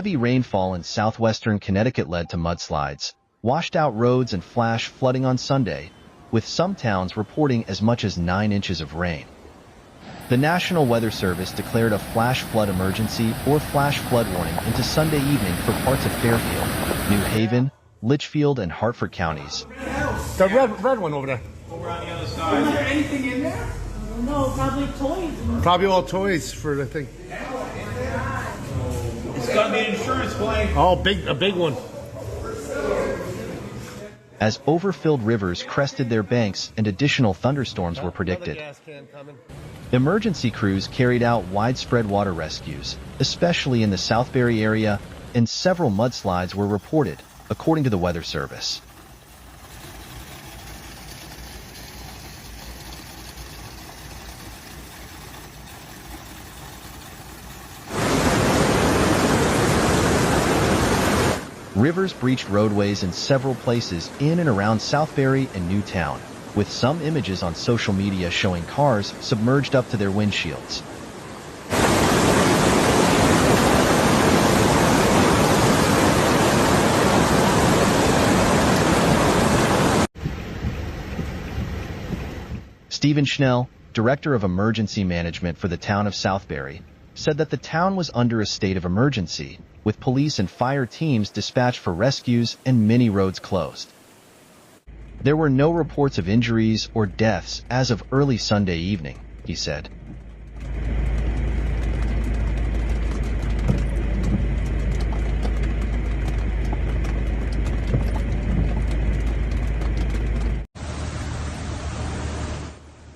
Heavy rainfall in southwestern Connecticut led to mudslides, washed out roads and flash flooding on Sunday, with some towns reporting as much as 9 inches of rain. The National Weather Service declared a flash flood emergency or flash flood warning into Sunday evening for parts of Fairfield, New Haven, Litchfield, and Hartford counties. The red one over there. Over on the other side. Is there anything in there? No, probably toys. Probably all toys for the thing. It's got to be an insurance claim. Oh, a big one. As overfilled rivers crested their banks and additional thunderstorms were predicted. Emergency crews carried out widespread water rescues, especially in the Southbury area, and several mudslides were reported, according to the Weather Service. Rivers breached roadways in several places in and around Southbury and Newtown, with some images on social media showing cars submerged up to their windshields. Stephen Schnell, Director of Emergency Management for the town of Southbury, said that the town was under a state of emergency, with police and fire teams dispatched for rescues and many roads closed. There were no reports of injuries or deaths as of early Sunday evening, he said.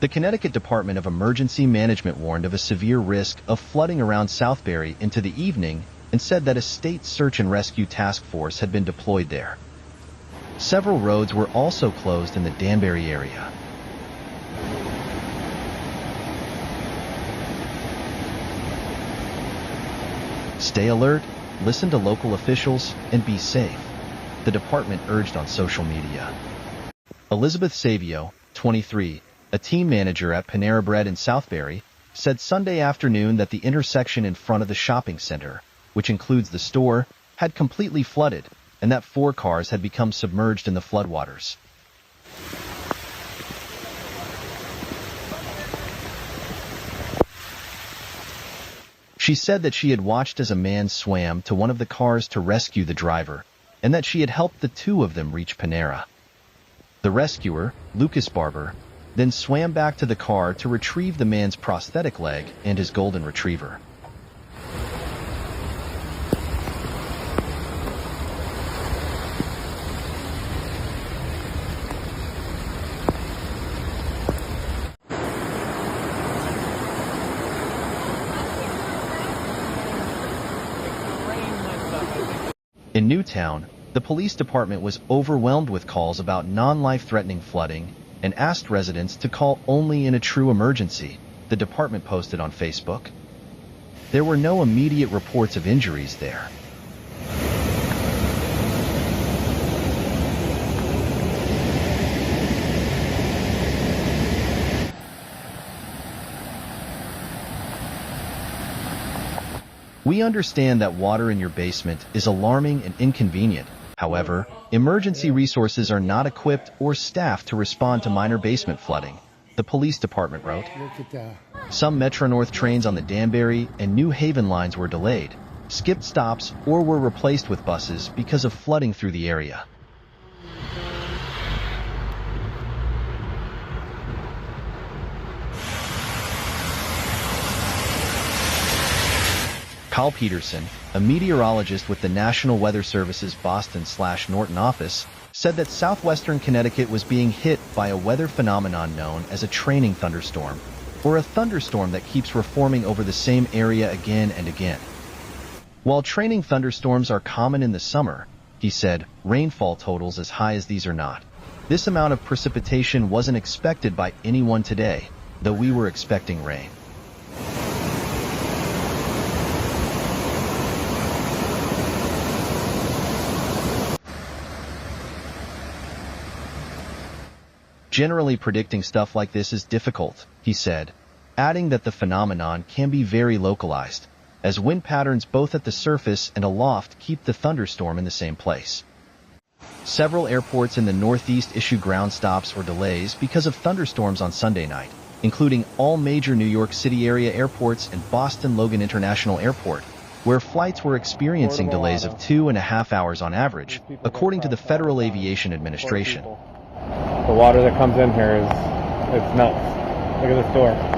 The Connecticut Department of Emergency Management warned of a severe risk of flooding around Southbury into the evening and said that a state search and rescue task force had been deployed there. Several roads were also closed in the Danbury area. Stay alert, listen to local officials, and be safe, the department urged on social media. Elizabeth Savio, 23, a team manager at Panera Bread in Southbury, said Sunday afternoon that the intersection in front of the shopping center, which includes the store, had completely flooded and that 4 cars had become submerged in the floodwaters. She said that she had watched as a man swam to one of the cars to rescue the driver, and that she had helped the 2 of them reach Panera. The rescuer, Lucas Barber, then swam back to the car to retrieve the man's prosthetic leg and his golden retriever. In Newtown, the police department was overwhelmed with calls about non-life-threatening flooding and asked residents to call only in a true emergency, the department posted on Facebook. There were no immediate reports of injuries there. We understand that water in your basement is alarming and inconvenient. However, emergency resources are not equipped or staffed to respond to minor basement flooding, the police department wrote. Some Metro-North trains on the Danbury and New Haven lines were delayed, skipped stops, or were replaced with buses because of flooding through the area. Carl Peterson, a meteorologist with the National Weather Service's Boston/Norton office, said that southwestern Connecticut was being hit by a weather phenomenon known as a training thunderstorm, or a thunderstorm that keeps reforming over the same area again and again. While training thunderstorms are common in the summer, he said, rainfall totals as high as these are not. This amount of precipitation wasn't expected by anyone today, though we were expecting rain. Generally predicting stuff like this is difficult, he said, adding that the phenomenon can be very localized. as wind patterns both at the surface and aloft keep the thunderstorm in the same place. Several airports in the Northeast issue ground stops or delays because of thunderstorms on Sunday night, including all major New York City area airports and Boston Logan International Airport, where flights were experiencing delays of 2.5 hours on average, according to the Federal Aviation Administration. The water that comes in here it's nuts. Look at this door.